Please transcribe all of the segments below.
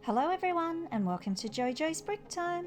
Hello everyone and welcome to JoJo's Brick Time.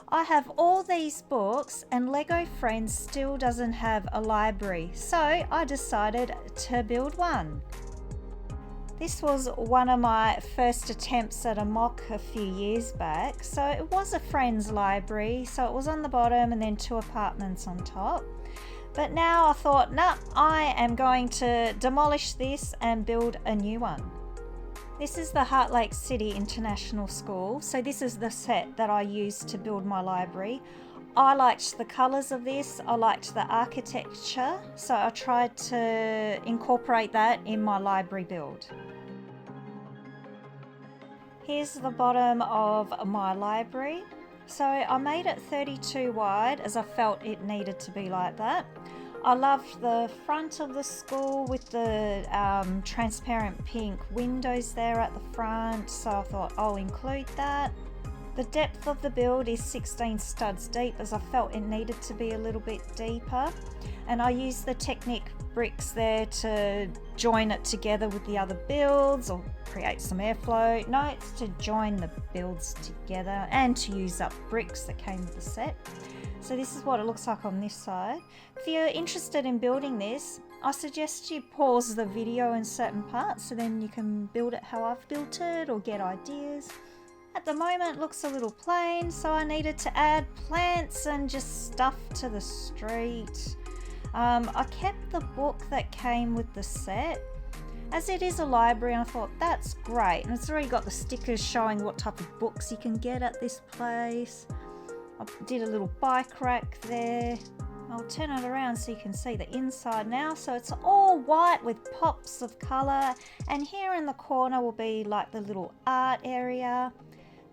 I have all these books and Lego Friends still doesn't have a library, so I decided to build one. This was one of my first attempts at a mock a few years back, so it was a friend's library, so it was on the bottom and then 2 apartments on top. But now I thought, nah, I am going to demolish this and build a new one. This is the Heart Lake City International School, so this is the set that I used to build my library. I liked the colours of this, I liked the architecture, so I tried to incorporate that in my library build. Here's the bottom of my library. So I made it 32 wide as I felt it needed to be like that. I loved the front of the school with the transparent pink windows there at the front, so I thought I'll include that. The depth of the build is 16 studs deep as I felt it needed to be a little bit deeper, and I used the Technic bricks there to join it together with the other builds or create some airflow. No, it's to join the builds together and to use up bricks that came with the set. So this is what it looks like on this side. If you're interested in building this, I suggest you pause the video in certain parts so then you can build it how I've built it or get ideas. At the moment it looks a little plain, so I needed to add plants and just stuff to the street. I kept the book that came with the set. As it is a library, I thought that's great, and it's already got the stickers showing what type of books you can get at this place. I did a little bike rack there. I'll turn it around so you can see the inside now. So it's all white with pops of colour, and here in the corner will be like the little art area.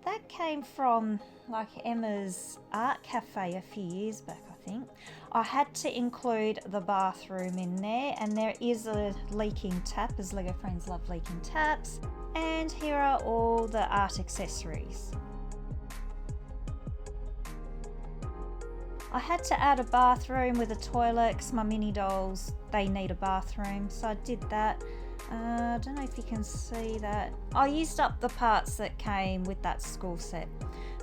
That came from like Emma's art cafe a few years back, I think. I had to include the bathroom in there, and there is a leaking tap as Lego Friends love leaking taps. And here are all the art accessories. I had to add a bathroom with a toilet because my mini dolls, they need a bathroom, so I did that. I don't know if you can see that. I used up the parts that came with that school set.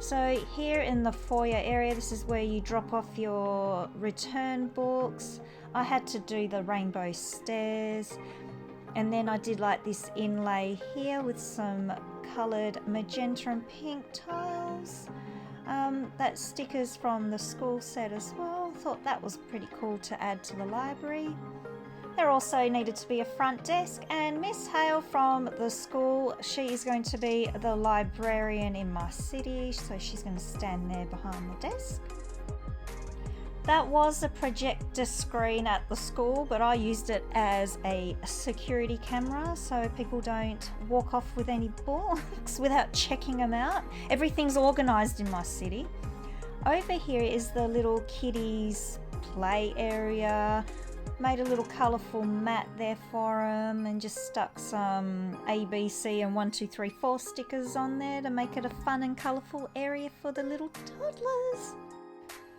So here in the foyer area, this is where you drop off your return books. I had to do the rainbow stairs, and then I did like this inlay here with some coloured magenta and pink tiles. That stickers from the school set as well. Thought that was pretty cool to add to the library. There also needed to be a front desk, and Miss Hale from the school, she is going to be the librarian in my city, so she's going to stand there behind the desk. That was a projector screen at the school, but I used it as a security camera so people don't walk off with any books without checking them out. Everything's organised in my city. Over here is the little kiddies play area. Made a little colourful mat there for them and just stuck some A, B, C and 1, 2, 3, 4 stickers on there to make it a fun and colourful area for the little toddlers.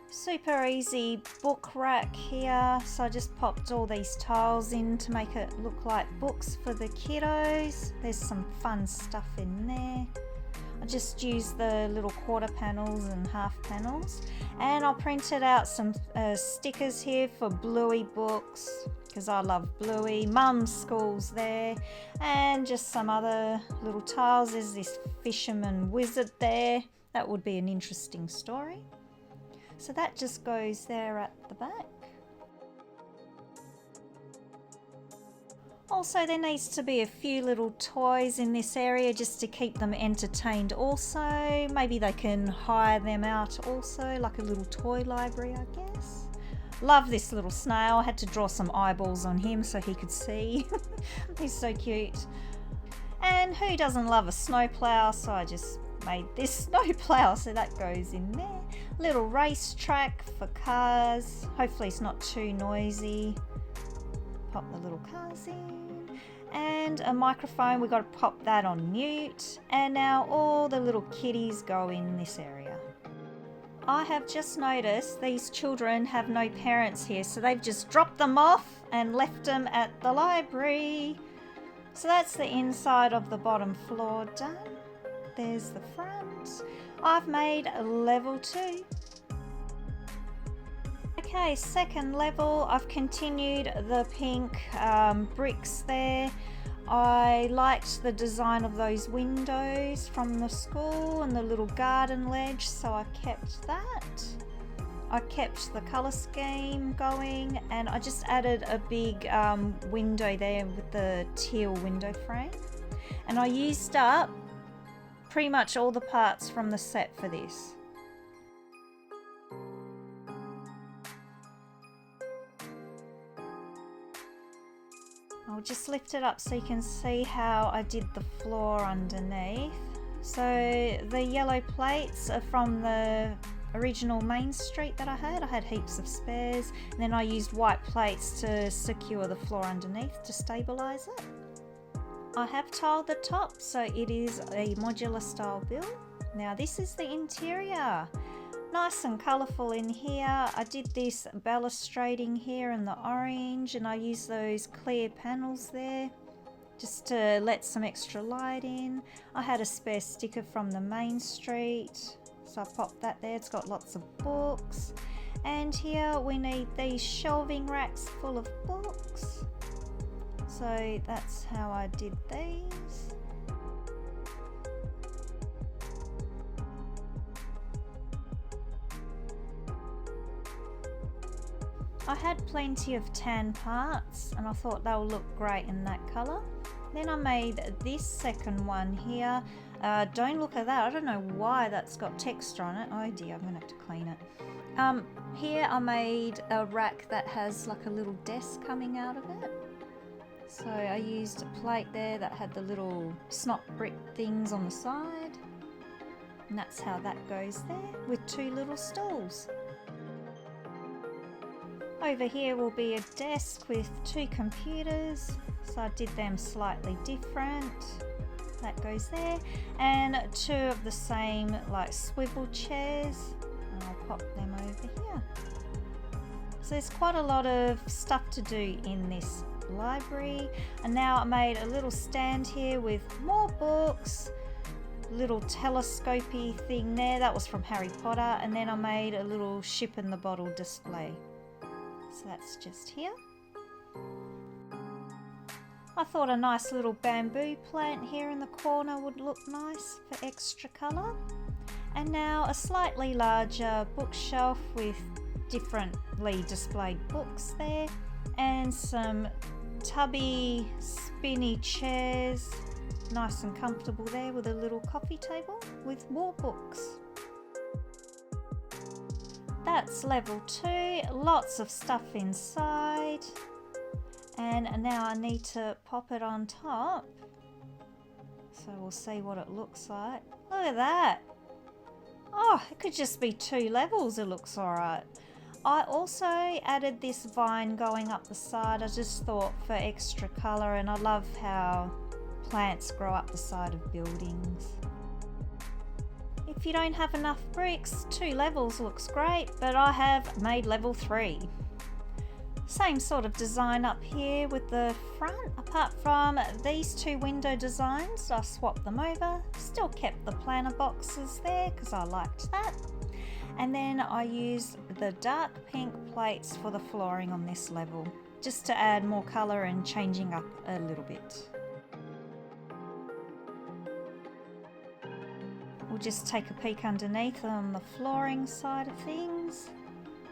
Super easy book rack here, so I just popped all these tiles in to make it look like books for the kiddos. There's some fun stuff in there. I just used the little quarter panels and half panels, and I printed out some stickers here for Bluey books because I love Bluey. Mum's school's there, and just some other little tiles. There's this fisherman wizard there. That would be an interesting story. So that just goes there at the back. Also, there needs to be a few little toys in this area just to keep them entertained also. Maybe they can hire them out also, like a little toy library, I guess. Love this little snail. I had to draw some eyeballs on him so he could see. He's so cute. And who doesn't love a snowplow? So I just made this snowplow, so that goes in there. Little racetrack for cars. Hopefully it's not too noisy. Pop the little cars in. And a microphone, we've got to pop that on mute. And now all the little kitties go in this area. I have just noticed these children have no parents here, so they've just dropped them off and left them at the library. So that's the inside of the bottom floor done. There's the front. I've made level 2. Okay, second level, I've continued the pink bricks there. I liked the design of those windows from the school and the little garden ledge, so I kept that. I kept the colour scheme going, and I just added a big window there with the teal window frame. And I used up pretty much all the parts from the set for this. I'll just lift it up so you can see how I did the floor underneath. So the yellow plates are from the original main street that I had heaps of spares, and then I used white plates to secure the floor underneath to stabilise it. I have tiled the top, so it is a modular style build. Now this is the interior. Nice and colourful in here. I did this balustrading here in the orange, and I used those clear panels there just to let some extra light in. I had a spare sticker from the main street, so I popped that there. It's got lots of books. And here we need these shelving racks full of books. So that's how I did these. I had plenty of tan parts, and I thought they'll look great in that colour. Then I made this second one here. Don't look at that. I don't know why that's got texture on it. Oh dear, I'm going to have to clean it. Here I made a rack that has like a little desk coming out of it. So I used a plate there that had the little snot brick things on the side. And that's how that goes there, with 2 little stools. Over here will be a desk with 2 computers, so I did them slightly different. That goes there, and 2 of the same like swivel chairs, and I'll pop them over here. So there's quite a lot of stuff to do in this library. And now I made a little stand here with more books, little telescopy thing there, that was from Harry Potter, and then I made a little ship in the bottle display. So that's just here. I thought a nice little bamboo plant here in the corner would look nice for extra colour. And now a slightly larger bookshelf with differently displayed books there, and some tubby spinny chairs, nice and comfortable there, with a little coffee table with more books. That's level 2, lots of stuff inside, and now I need to pop it on top, so we'll see what it looks like. Look at that! Oh, it could just be 2 levels, it looks alright. I also added this vine going up the side. I just thought for extra colour, and I love how plants grow up the side of buildings. If you don't have enough bricks, 2 levels looks great, but I have made level 3. Same sort of design up here with the front, apart from these 2 window designs. I swapped them over, still kept the planter boxes there because I liked that. And then I used the dark pink plates for the flooring on this level, just to add more colour and changing up a little bit. We'll just take a peek underneath on the flooring side of things.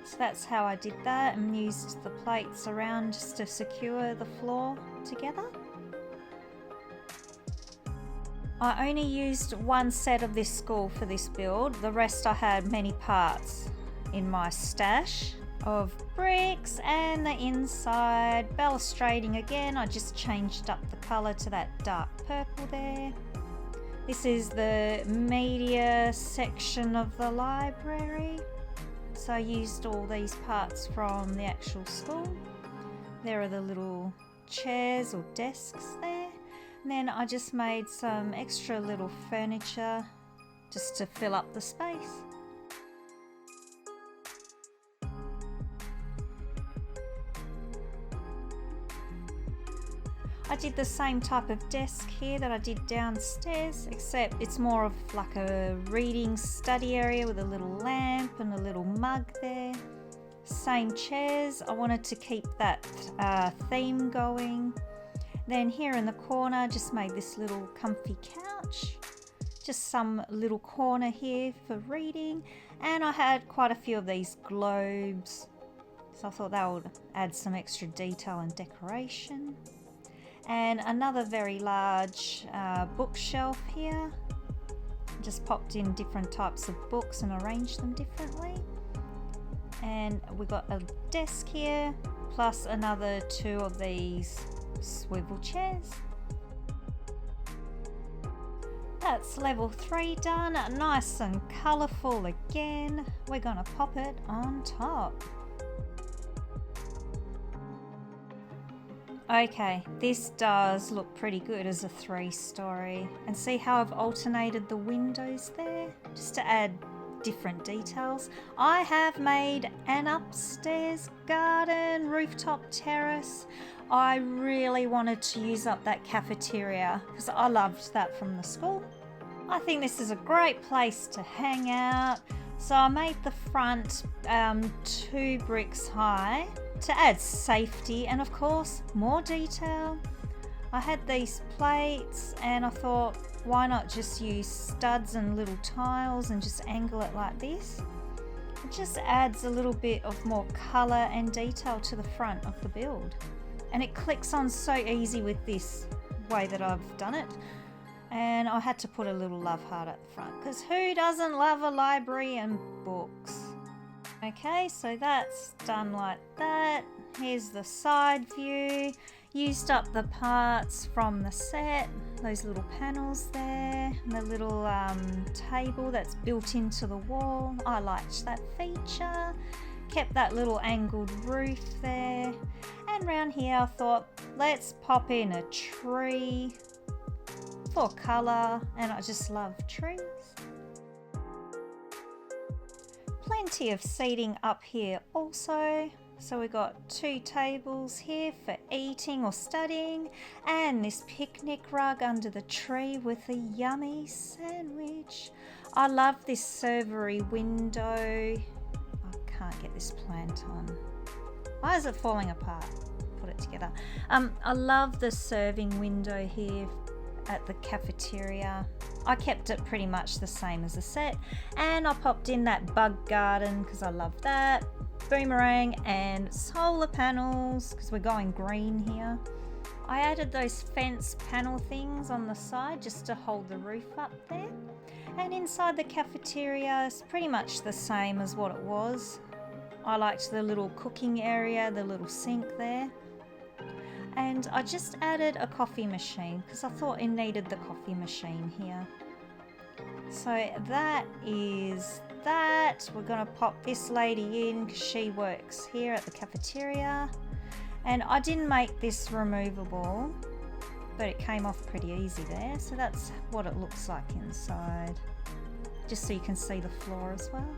So that's how I did that, and used the plates around just to secure the floor together. I only used 1 set of this spool for this build. The rest I had many parts in my stash of bricks, and the inside balustrading again. I just changed up the colour to that dark purple there. This is the media section of the library. So I used all these parts from the actual school. There are the little chairs or desks there. And then I just made some extra little furniture just to fill up the space. I did the same type of desk here that I did downstairs, except it's more of like a reading study area with a little lamp and a little mug there. Same chairs. I wanted to keep that theme going. Then here in the corner, just made this little comfy couch. Just some little corner here for reading. And I had quite a few of these globes. So I thought that would add some extra detail and decoration. And another very large bookshelf here. Just popped in different types of books and arranged them differently. And we got a desk here, plus another 2 of these swivel chairs. That's level 3 done, nice and colourful again. We're gonna pop it on top. Okay, this does look pretty good as a 3-story. And see how I've alternated the windows there? Just to add different details. I have made an upstairs garden, rooftop terrace. I really wanted to use up that cafeteria because I loved that from the school. I think this is a great place to hang out. So I made the front 2 bricks high to add safety and of course more detail. I had these plates and I thought, why not just use studs and little tiles and just angle it like this? It just adds a little bit of more colour and detail to the front of the build. And it clicks on so easy with this way that I've done it. And I had to put a little love heart at the front because who doesn't love a library and books? Okay, so that's done like that. Here's the side view. Used up the parts from the set, those little panels there, and the little table that's built into the wall. I liked that feature. Kept that little angled roof there. And around here I thought, let's pop in a tree for colour, and I just love trees. Plenty of seating up here also. So we got 2 tables here for eating or studying, and this picnic rug under the tree with a yummy sandwich. I love this servery window. I can't get this plant on. Why is it falling apart? Put it together. I love the serving window here at the cafeteria. I kept it pretty much the same as the set, and I popped in that bug garden because I love that. Boomerang and solar panels because we're going green here. I added those fence panel things on the side just to hold the roof up there. And inside the cafeteria is pretty much the same as what it was. I liked the little cooking area, the little sink there. And I just added a coffee machine because I thought it needed the coffee machine here. So that is that. We're going to pop this lady in because she works here at the cafeteria. And I didn't make this removable, but it came off pretty easy there. So that's what it looks like inside. Just so you can see the floor as well.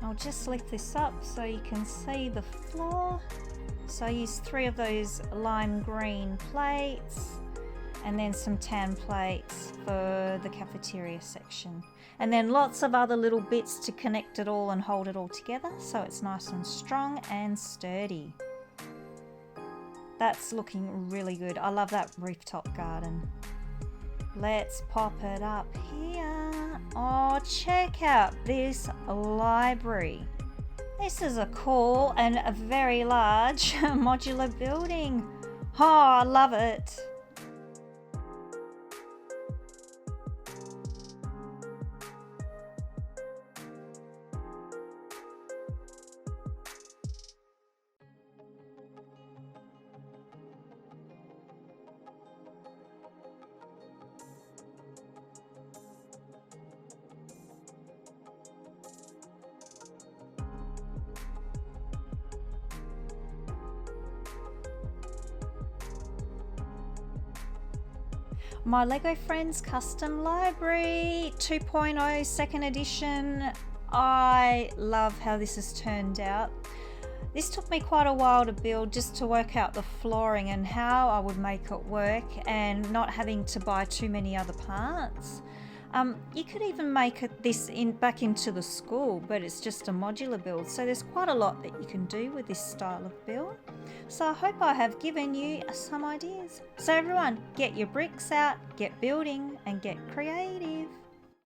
I'll just lift this up so you can see the floor. So I used 3 of those lime green plates and then some tan plates for the cafeteria section. And then lots of other little bits to connect it all and hold it all together so it's nice and strong and sturdy. That's looking really good. I love that rooftop garden. Let's pop it up here. Oh, check out this library. This is a cool and a very large modular building. Oh, I love it. My Lego Friends Custom Library 2.0 second edition. I love how this has turned out. This took me quite a while to build, just to work out the flooring and how I would make it work and not having to buy too many other parts. You could even make this back into the school, but it's just a modular build, so there's quite a lot that you can do with this style of build. So I hope I have given you some ideas. So everyone, get your bricks out, get building and get creative.